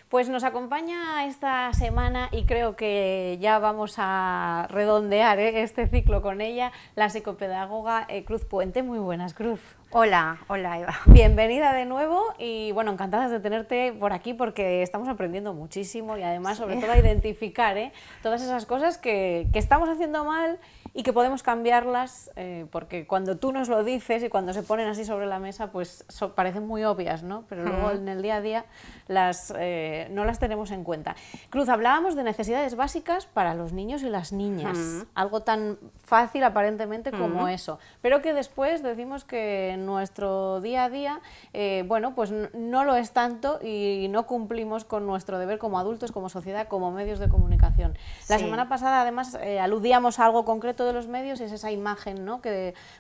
Pues nos acompaña esta semana y creo que ya vamos a redondear este ciclo con ella, la psicopedagoga Cruz Puente. Muy buenas, Cruz. Hola, hola Eva. Bienvenida de nuevo y bueno, encantadas de tenerte por aquí porque estamos aprendiendo muchísimo y además sobre todo a identificar todas esas cosas que estamos haciendo mal y que podemos cambiarlas, porque cuando tú nos lo dices y cuando se ponen así sobre la mesa, pues parecen muy obvias, ¿no? Pero luego en el día a día no las tenemos en cuenta. Cruz, hablábamos de necesidades básicas para los niños y las niñas, algo tan fácil aparentemente como eso, pero que después decimos que en nuestro día a día, bueno, pues no lo es tanto y no cumplimos con nuestro deber como adultos, como sociedad, como medios de comunicación. La semana pasada además aludíamos a algo concreto de los medios, es esa imagen, ¿no?,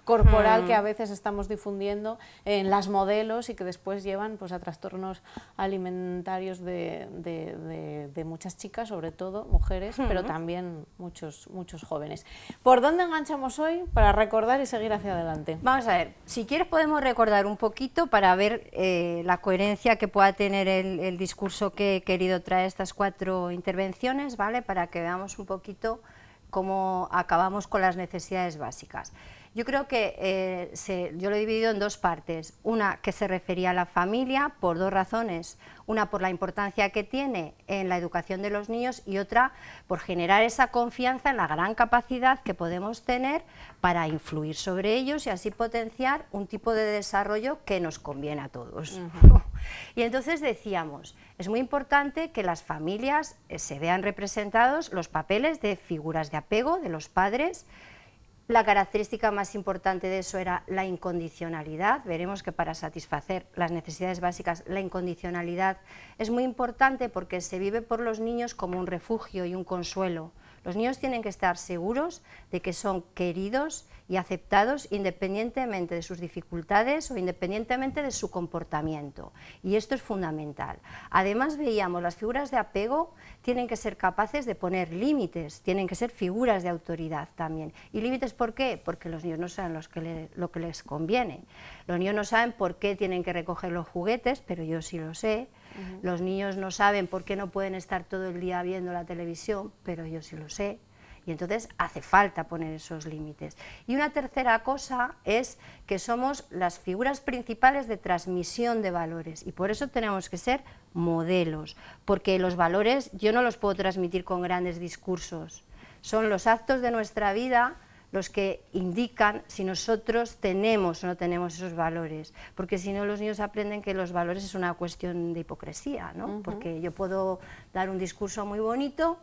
corporal que a veces estamos difundiendo en las modelos y que después llevan pues a trastornos alimentarios de muchas chicas, sobre todo mujeres, pero también muchos jóvenes. ¿Por dónde enganchamos hoy para recordar y seguir hacia adelante? Vamos a ver, si quieres podemos recordar un poquito para ver la coherencia que pueda tener el discurso que he querido traer estas 4 intervenciones, ¿vale?, para que veamos un poquito cómo acabamos con las necesidades básicas. Yo creo que yo lo he dividido en 2 partes, una que se refería a la familia por 2 razones, una por la importancia que tiene en la educación de los niños y otra por generar esa confianza en la gran capacidad que podemos tener para influir sobre ellos y así potenciar un tipo de desarrollo que nos conviene a todos. Y entonces decíamos, es muy importante que las familias se vean representados los papeles de figuras de apego de los padres. La característica más importante de eso era la incondicionalidad. Veremos que para satisfacer las necesidades básicas la incondicionalidad es muy importante porque se vive por los niños como un refugio y un consuelo. Los niños tienen que estar seguros de que son queridos y aceptados independientemente de sus dificultades o independientemente de su comportamiento, y esto es fundamental. Además veíamos, las figuras de apego tienen que ser capaces de poner límites, tienen que ser figuras de autoridad también. ¿Y límites por qué? Porque los niños no saben lo que les conviene. Los niños no saben por qué tienen que recoger los juguetes, pero yo sí lo sé. Los niños no saben por qué no pueden estar todo el día viendo la televisión, pero yo sí lo sé. Y entonces hace falta poner esos límites. Y una tercera cosa es que somos las figuras principales de transmisión de valores y por eso tenemos que ser modelos, porque los valores yo no los puedo transmitir con grandes discursos, son los actos de nuestra vida los que indican si nosotros tenemos o no tenemos esos valores, porque si no los niños aprenden que los valores es una cuestión de hipocresía, ¿no? Porque yo puedo dar un discurso muy bonito,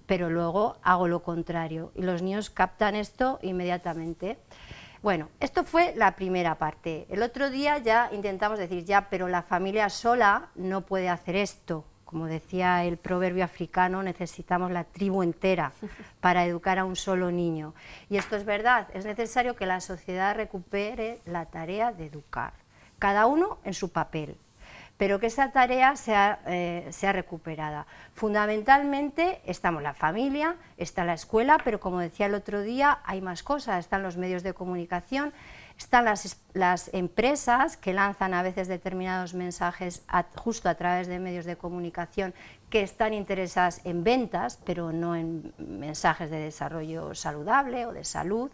pero luego hago lo contrario, y los niños captan esto inmediatamente. Bueno, esto fue la primera parte. El otro día ya intentamos decir, ya, pero la familia sola no puede hacer esto. Como decía el proverbio africano, necesitamos la tribu entera para educar a un solo niño. Y esto es verdad, es necesario que la sociedad recupere la tarea de educar, cada uno en su papel, pero que esa tarea sea recuperada. Fundamentalmente estamos la familia, está la escuela, pero como decía el otro día, hay más cosas, están los medios de comunicación, están las empresas que lanzan a veces determinados mensajes justo a través de medios de comunicación que están interesadas en ventas, pero no en mensajes de desarrollo saludable o de salud,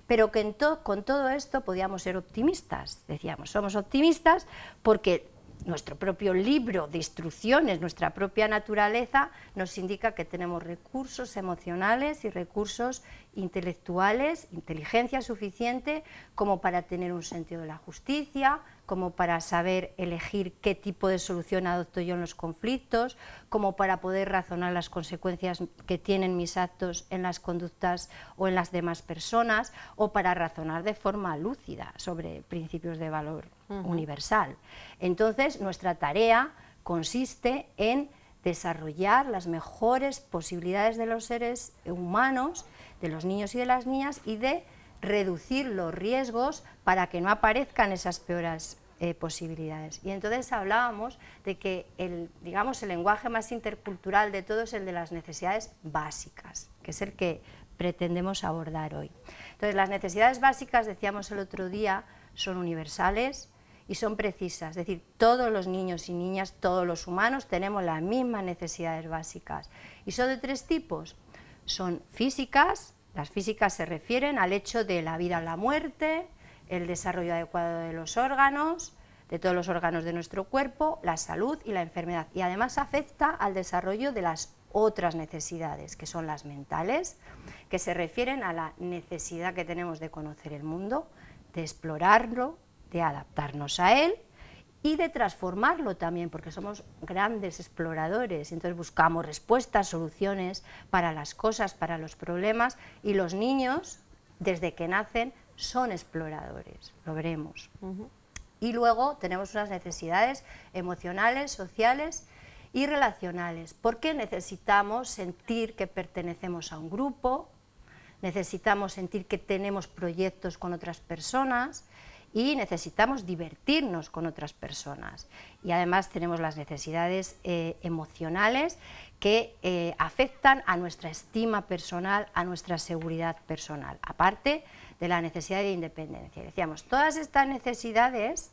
pero que con todo esto podíamos ser optimistas. Decíamos, somos optimistas porque nuestro propio libro de instrucciones, nuestra propia naturaleza nos indica que tenemos recursos emocionales y recursos intelectuales, inteligencia suficiente como para tener un sentido de la justicia, como para saber elegir qué tipo de solución adopto yo en los conflictos, como para poder razonar las consecuencias que tienen mis actos en las conductas o en las demás personas, o para razonar de forma lúcida sobre principios de valor universal. Entonces, nuestra tarea consiste en desarrollar las mejores posibilidades de los seres humanos, de los niños y de las niñas, y de reducir los riesgos para que no aparezcan esas peores posibilidades. Y entonces hablábamos de que el lenguaje más intercultural de todo es el de las necesidades básicas, que es el que pretendemos abordar hoy. Entonces, las necesidades básicas, decíamos el otro día, son universales y son precisas, es decir, todos los niños y niñas, todos los humanos tenemos las mismas necesidades básicas. Y son de 3 tipos, son físicas, las físicas se refieren al hecho de la vida o la muerte, el desarrollo adecuado de los órganos, de todos los órganos de nuestro cuerpo, la salud y la enfermedad, y además afecta al desarrollo de las otras necesidades, que son las mentales, que se refieren a la necesidad que tenemos de conocer el mundo, de explorarlo, de adaptarnos a él y de transformarlo también, porque somos grandes exploradores, entonces buscamos respuestas, soluciones para las cosas, para los problemas, y los niños, desde que nacen, son exploradores, lo veremos. Y luego tenemos unas necesidades emocionales, sociales y relacionales, porque necesitamos sentir que pertenecemos a un grupo, necesitamos sentir que tenemos proyectos con otras personas y necesitamos divertirnos con otras personas. Y además tenemos las necesidades emocionales que afectan a nuestra estima personal, a nuestra seguridad personal, aparte de la necesidad de independencia. Decíamos, todas estas necesidades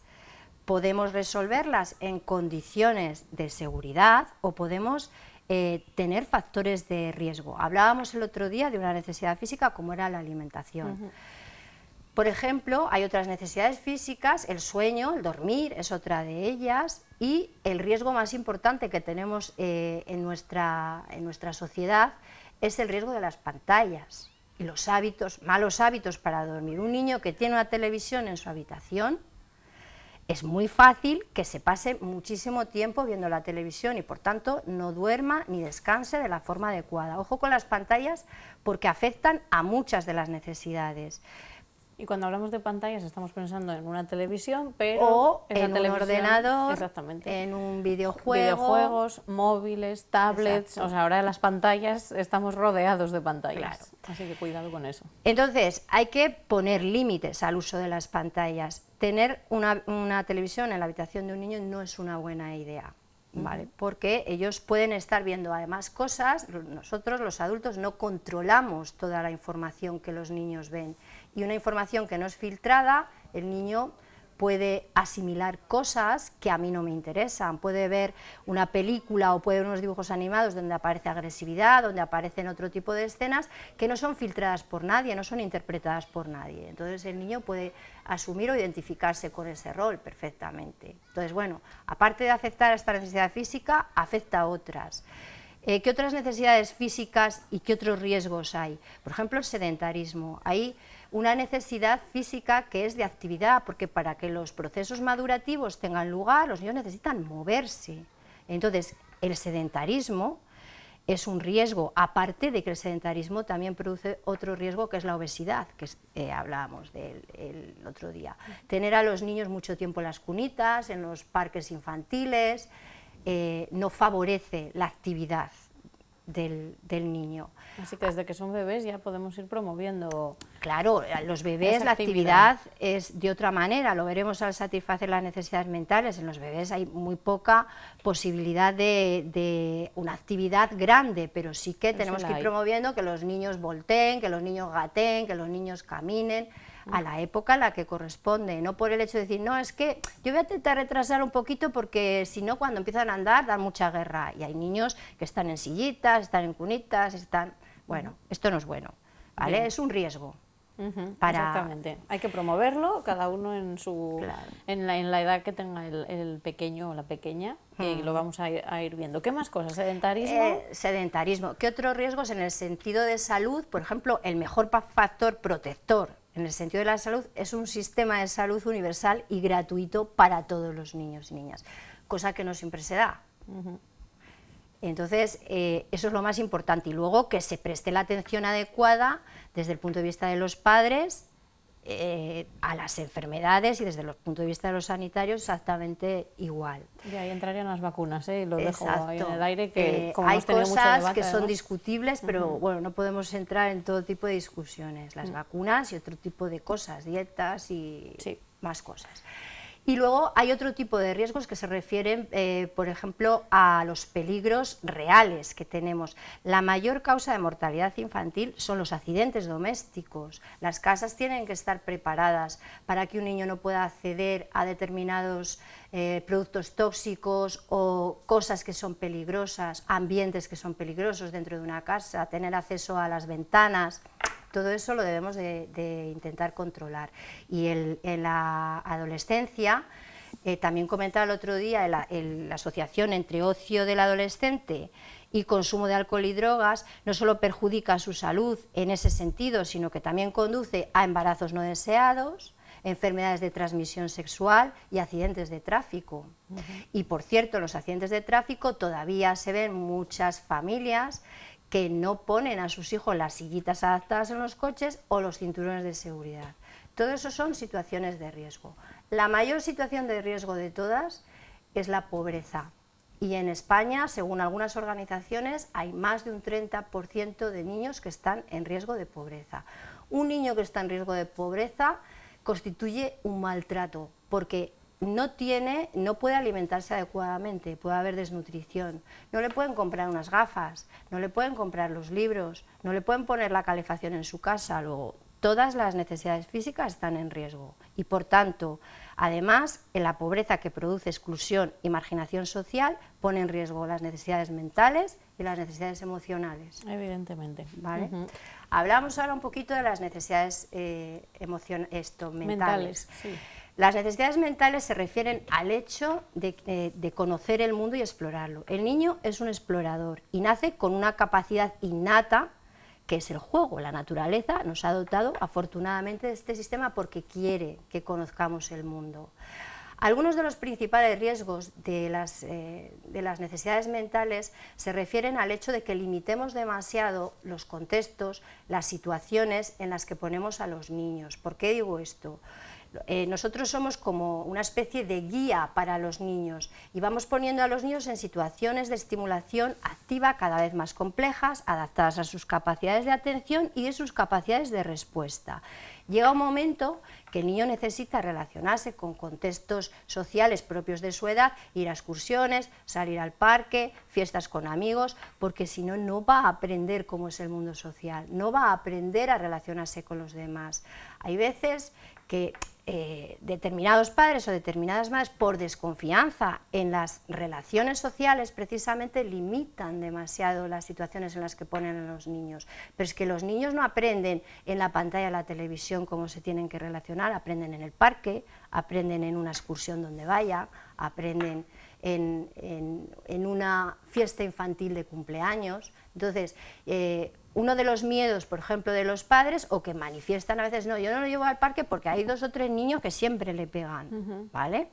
podemos resolverlas en condiciones de seguridad o podemos tener factores de riesgo. Hablábamos el otro día de una necesidad física como era la alimentación. Por ejemplo, hay otras necesidades físicas, el sueño, el dormir es otra de ellas, y el riesgo más importante que tenemos en nuestra sociedad es el riesgo de las pantallas y los hábitos, malos hábitos para dormir. Un niño que tiene una televisión en su habitación, es muy fácil que se pase muchísimo tiempo viendo la televisión y por tanto no duerma ni descanse de la forma adecuada. Ojo con las pantallas porque afectan a muchas de las necesidades. Y cuando hablamos de pantallas estamos pensando en una televisión, pero o esa en un ordenador, exactamente, en un videojuego. Videojuegos, móviles, tablets, Exacto. o sea, ahora las pantallas, estamos rodeados de pantallas, Claro. así que cuidado con eso. Entonces, hay que poner límites al uso de las pantallas. Tener una televisión en la habitación de un niño no es una buena idea, ¿vale? Porque ellos pueden estar viendo además cosas, nosotros los adultos no controlamos toda la información que los niños ven, y una información que no es filtrada, el niño puede asimilar cosas que a mí no me interesan, puede ver una película o puede ver unos dibujos animados donde aparece agresividad, donde aparecen otro tipo de escenas que no son filtradas por nadie, no son interpretadas por nadie, entonces el niño puede asumir o identificarse con ese rol perfectamente. Entonces, bueno, aparte de afectar a esta necesidad física, afecta a otras. ¿Qué otras necesidades físicas y qué otros riesgos hay? Por ejemplo, el sedentarismo. Hay una necesidad física que es de actividad, porque para que los procesos madurativos tengan lugar, los niños necesitan moverse. Entonces, el sedentarismo es un riesgo, aparte de que el sedentarismo también produce otro riesgo, que es la obesidad, que hablábamos del otro día. Tener a los niños mucho tiempo en las cunitas, en los parques infantiles, no favorece la actividad del niño. Así que desde que son bebés ya podemos ir promoviendo. Claro, a los bebés la actividad es de otra manera, lo veremos al satisfacer las necesidades mentales. En los bebés hay muy poca posibilidad de una actividad grande, pero sí que tenemos que ir promoviendo que los niños volteen, que los niños gateen, que los niños caminen a la época a la que corresponde, no por el hecho de decir, no, es que yo voy a intentar retrasar un poquito porque si no cuando empiezan a andar dan mucha guerra, y hay niños que están en sillitas, están en cunitas, están... Bueno, esto no es bueno, ¿vale? Bien. Es un riesgo. Exactamente, hay que promoverlo, cada uno en su en la edad que tenga el pequeño o la pequeña, y lo vamos a ir viendo. ¿Qué más cosas? ¿Sedentarismo? Sedentarismo. ¿Qué otros riesgos en el sentido de salud? Por ejemplo, el mejor factor protector en el sentido de la salud es un sistema de salud universal y gratuito para todos los niños y niñas, cosa que no siempre se da. Entonces, eso es lo más importante, y luego que se preste la atención adecuada desde el punto de vista de los padres a las enfermedades, y desde el punto de vista de los sanitarios exactamente igual. Y ahí entrarían las vacunas, lo dejo ahí en el aire, que como hay hemos tenido cosas mucho debate, que son discutibles, pero bueno, no podemos entrar en todo tipo de discusiones, las vacunas y otro tipo de cosas, dietas y más cosas. Y luego hay otro tipo de riesgos que se refieren, por ejemplo, a los peligros reales que tenemos. La mayor causa de mortalidad infantil son los accidentes domésticos. Las casas tienen que estar preparadas para que un niño no pueda acceder a determinados productos tóxicos o cosas que son peligrosas, ambientes que son peligrosos dentro de una casa, tener acceso a las ventanas. Todo eso lo debemos de intentar controlar. Y en la adolescencia, también comentaba el otro día, la asociación entre ocio del adolescente y consumo de alcohol y drogas no solo perjudica su salud en ese sentido, sino que también conduce a embarazos no deseados, enfermedades de transmisión sexual y accidentes de tráfico. Y por cierto, en los accidentes de tráfico todavía se ven muchas familias que no ponen a sus hijos las sillitas adaptadas en los coches o los cinturones de seguridad. Todo eso son situaciones de riesgo. La mayor situación de riesgo de todas es la pobreza. Y en España, según algunas organizaciones, hay más de un 30% de niños que están en riesgo de pobreza. Un niño que está en riesgo de pobreza constituye un maltrato, porque no puede alimentarse adecuadamente, puede haber desnutrición, no le pueden comprar unas gafas, no le pueden comprar los libros, no le pueden poner la calefacción en su casa, luego todas las necesidades físicas están en riesgo y por tanto, además, en la pobreza que produce exclusión y marginación social pone en riesgo las necesidades mentales y las necesidades emocionales. Evidentemente. ¿Vale? Hablamos ahora un poquito de las necesidades mentales. Sí. Las necesidades mentales se refieren al hecho de conocer el mundo y explorarlo. El niño es un explorador y nace con una capacidad innata que es el juego. La naturaleza nos ha dotado afortunadamente de este sistema porque quiere que conozcamos el mundo. Algunos de los principales riesgos de las necesidades mentales se refieren al hecho de que limitemos demasiado los contextos, las situaciones en las que ponemos a los niños. ¿Por qué digo esto? Nosotros somos como una especie de guía para los niños y vamos poniendo a los niños en situaciones de estimulación activa cada vez más complejas, adaptadas a sus capacidades de atención y de sus capacidades de respuesta. Llega un momento que el niño necesita relacionarse con contextos sociales propios de su edad, ir a excursiones, salir al parque, fiestas con amigos, porque si no, no va a aprender cómo es el mundo social, no va a aprender a relacionarse con los demás. Hay veces que determinados padres o determinadas madres, por desconfianza en las relaciones sociales, precisamente limitan demasiado las situaciones en las que ponen a los niños. Pero es que los niños no aprenden en la pantalla de la televisión cómo se tienen que relacionar, aprenden en el parque, aprenden en una excursión donde vaya, aprenden en una fiesta infantil de cumpleaños. Entonces, uno de los miedos, por ejemplo, de los padres, o que manifiestan a veces, no, yo no lo llevo al parque porque hay 2 o 3 niños que siempre le pegan, ¿vale?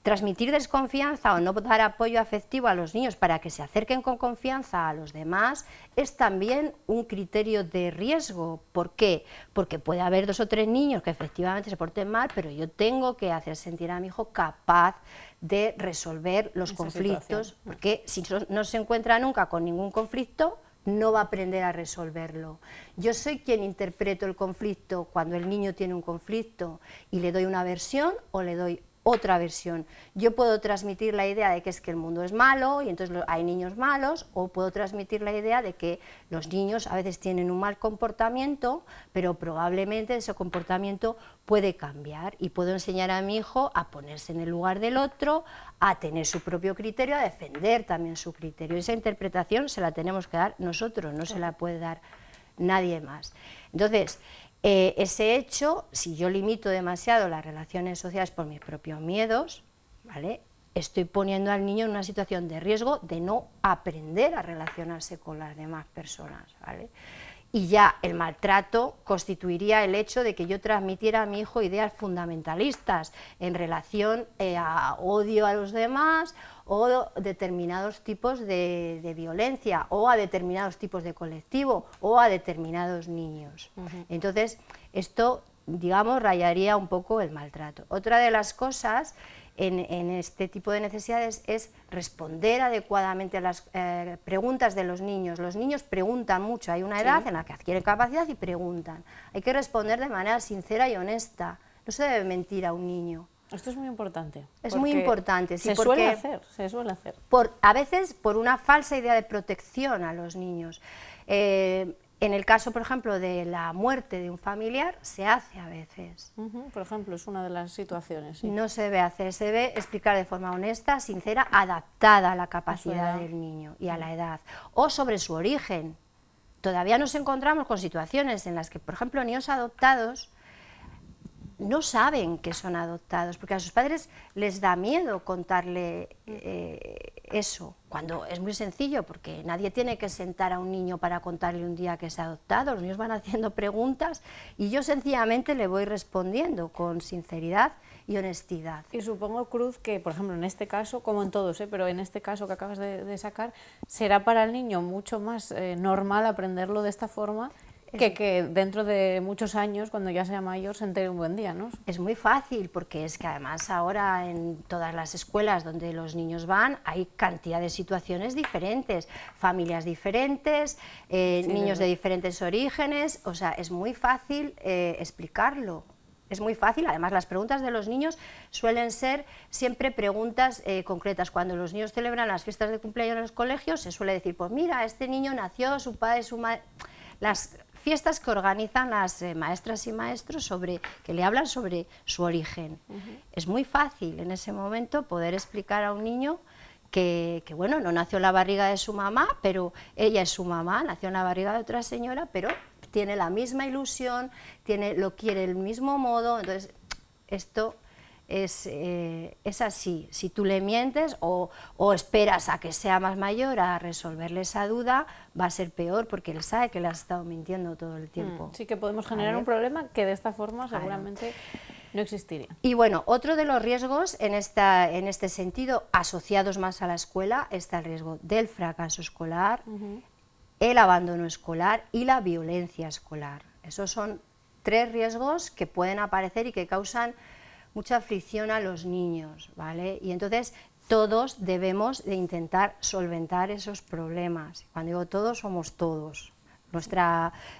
Transmitir desconfianza o no dar apoyo afectivo a los niños para que se acerquen con confianza a los demás es también un criterio de riesgo. ¿Por qué? Porque puede haber 2 o 3 niños que efectivamente se porten mal, pero yo tengo que hacer sentir a mi hijo capaz de resolver los conflictos, porque si no se encuentra nunca con ningún conflicto, no va a aprender a resolverlo. Yo soy quien interpreto el conflicto cuando el niño tiene un conflicto y le doy una versión o le doy otra versión. Yo puedo transmitir la idea de que es que el mundo es malo y entonces hay niños malos, o puedo transmitir la idea de que los niños a veces tienen un mal comportamiento, pero probablemente ese comportamiento puede cambiar y puedo enseñar a mi hijo a ponerse en el lugar del otro, a tener su propio criterio, a defender también su criterio. Esa interpretación se la tenemos que dar nosotros, no se la puede dar nadie más. Entonces, ese hecho, si yo limito demasiado las relaciones sociales por mis propios miedos, ¿vale?, estoy poniendo al niño en una situación de riesgo de no aprender a relacionarse con las demás personas, ¿vale? Y ya el maltrato constituiría el hecho de que yo transmitiera a mi hijo ideas fundamentalistas en relación a odio a los demás o determinados tipos de violencia o a determinados tipos de colectivo o a determinados niños. Entonces, esto, digamos, rayaría un poco el maltrato. Otra de las cosas en este tipo de necesidades es responder adecuadamente a las preguntas de los niños. Los niños preguntan mucho, hay una edad en la que adquieren capacidad y preguntan. Hay que responder de manera sincera y honesta, no se debe mentir a un niño. Esto es muy importante. Es muy importante, sí, se suele hacer, se suele hacer. A veces por una falsa idea de protección a los niños. En el caso, por ejemplo, de la muerte de un familiar, se hace a veces. Por ejemplo, es una de las situaciones. Sí. No se debe hacer, se debe explicar de forma honesta, sincera, adaptada a la capacidad del niño y a la edad, o sobre su origen. Todavía nos encontramos con situaciones en las que, por ejemplo, niños adoptados no saben que son adoptados, porque a sus padres les da miedo contarle eso, cuando es muy sencillo, porque nadie tiene que sentar a un niño para contarle un día que es adoptado. Los niños van haciendo preguntas y yo sencillamente le voy respondiendo con sinceridad y honestidad. Y supongo, Cruz, que por ejemplo en este caso, como en todos, pero en este caso que acabas de sacar, será para el niño mucho más normal aprenderlo de esta forma que dentro de muchos años, cuando ya sea mayor, se entere un buen día, ¿no? Es muy fácil, porque es que además ahora en todas las escuelas donde los niños van hay cantidad de situaciones diferentes, familias diferentes, niños de diferentes orígenes, o sea, es muy fácil explicarlo. Es muy fácil, además las preguntas de los niños suelen ser siempre preguntas concretas. Cuando los niños celebran las fiestas de cumpleaños en los colegios se suele decir, pues mira, este niño nació, su padre, su madre... Las fiestas que organizan las maestras y maestros que le hablan sobre su origen. Es muy fácil en ese momento poder explicar a un niño que bueno, no nació en la barriga de su mamá, pero ella es su mamá, nació en la barriga de otra señora, pero tiene la misma ilusión, lo quiere del mismo modo. Entonces esto es así. Si tú le mientes o esperas a que sea más mayor a resolverle esa duda, va a ser peor, porque él sabe que le has estado mintiendo todo el tiempo. Sí que podemos generar un problema que de esta forma seguramente no existiría. Y bueno, otro de los riesgos en este sentido, asociados más a la escuela, está el riesgo del fracaso escolar, el abandono escolar y la violencia escolar. Esos son 3 riesgos que pueden aparecer y que causan mucha fricción a los niños, ¿vale? Y entonces todos debemos de intentar solventar esos problemas. Cuando digo todos, somos todos.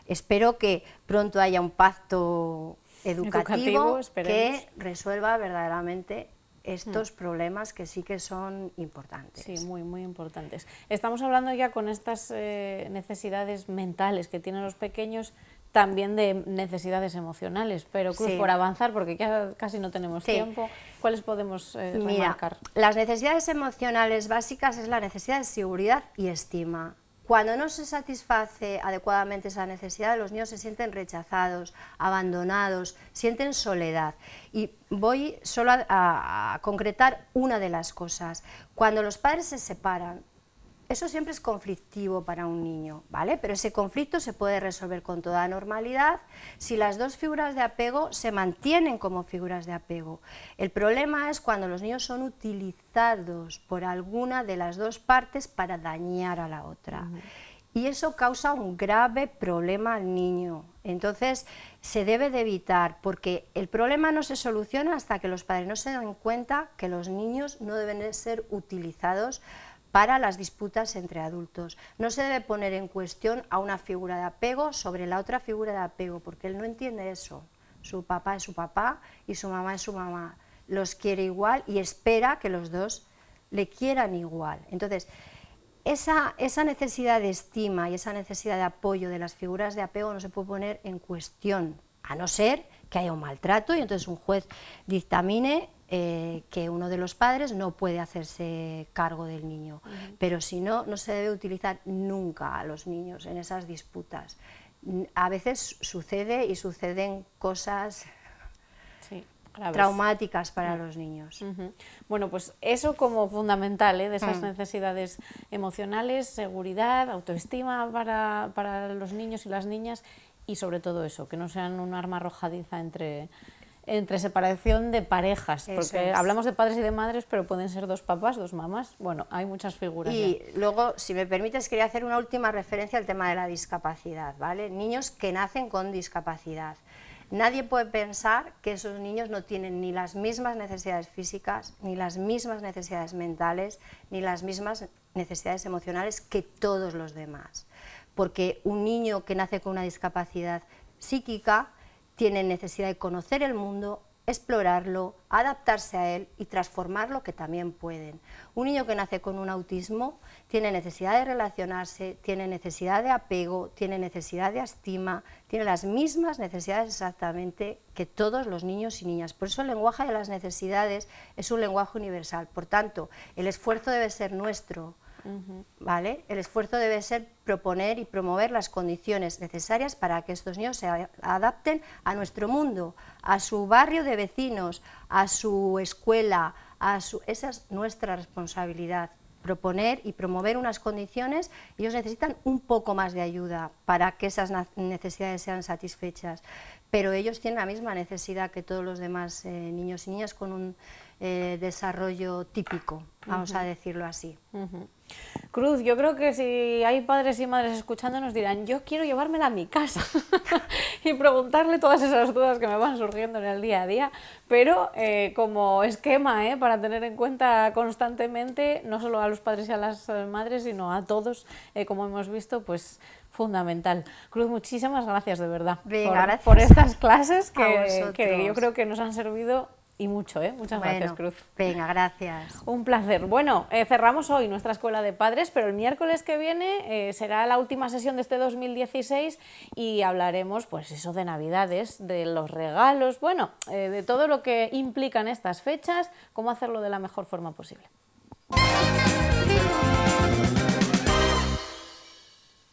Espero que pronto haya un pacto educativo que resuelva verdaderamente estos problemas, que sí que son importantes. Sí, muy, muy importantes. Estamos hablando ya con estas necesidades mentales que tienen los pequeños, también de necesidades emocionales, pero Cruz, por avanzar, porque ya casi no tenemos tiempo, ¿cuáles podemos remarcar? Las necesidades emocionales básicas es la necesidad de seguridad y estima. Cuando no se satisface adecuadamente esa necesidad, los niños se sienten rechazados, abandonados, sienten soledad. Y voy solo a concretar una de las cosas. Cuando los padres se separan, eso siempre es conflictivo para un niño, ¿vale? Pero ese conflicto se puede resolver con toda normalidad si las dos figuras de apego se mantienen como figuras de apego. El problema es cuando los niños son utilizados por alguna de las dos partes para dañar a la otra. Y eso causa un grave problema al niño. Entonces se debe de evitar, porque el problema no se soluciona hasta que los padres no se den cuenta que los niños no deben de ser utilizados para las disputas entre adultos. No se debe poner en cuestión a una figura de apego sobre la otra figura de apego, porque él no entiende eso. Su papá es su papá y su mamá es su mamá. Los quiere igual y espera que los dos le quieran igual. Entonces, esa necesidad de estima y esa necesidad de apoyo de las figuras de apego no se puede poner en cuestión, a no ser que haya un maltrato y entonces un juez dictamine que uno de los padres no puede hacerse cargo del niño. Pero si no, no se debe utilizar nunca a los niños en esas disputas. A veces sucede y suceden cosas traumáticas para los niños. Bueno, pues eso como fundamental, de esas necesidades emocionales, seguridad, autoestima para los niños y las niñas, y sobre todo eso, que no sean un arma arrojadiza entre separación de parejas, porque hablamos de padres y de madres, pero pueden ser dos papás, dos mamás, bueno, hay muchas figuras. Y luego, si me permites, quería hacer una última referencia al tema de la discapacidad, ¿vale? Niños que nacen con discapacidad. Nadie puede pensar que esos niños no tienen ni las mismas necesidades físicas, ni las mismas necesidades mentales, ni las mismas necesidades emocionales que todos los demás, porque un niño que nace con una discapacidad psíquica tiene necesidad de conocer el mundo, explorarlo, adaptarse a él y transformarlo, que también pueden. Un niño que nace con un autismo tiene necesidad de relacionarse, tiene necesidad de apego, tiene necesidad de estima, tiene las mismas necesidades exactamente que todos los niños y niñas. Por eso el lenguaje de las necesidades es un lenguaje universal. Por tanto, el esfuerzo debe ser nuestro, ¿vale? El esfuerzo debe ser proponer y promover las condiciones necesarias para que estos niños se adapten a nuestro mundo, a su barrio de vecinos, a su escuela, esa es nuestra responsabilidad. Proponer y promover unas condiciones. Ellos necesitan un poco más de ayuda para que esas necesidades sean satisfechas, pero ellos tienen la misma necesidad que todos los demás niños y niñas con un desarrollo típico, vamos a decirlo así. Cruz, yo creo que si hay padres y madres escuchando nos dirán, yo quiero llevármela a mi casa y preguntarle todas esas dudas que me van surgiendo en el día a día, pero como esquema para tener en cuenta constantemente, no solo a los padres y a las madres, sino a todos, como hemos visto, pues fundamental. Cruz, muchísimas gracias de verdad. Venga, gracias por estas clases que yo creo que nos han servido y mucho, Muchas gracias, Cruz. Venga, gracias. Un placer. Bueno, cerramos hoy nuestra escuela de padres, pero el miércoles que viene será la última sesión de este 2016 y hablaremos, pues eso, de Navidades, de los regalos, bueno, de todo lo que implican estas fechas, cómo hacerlo de la mejor forma posible.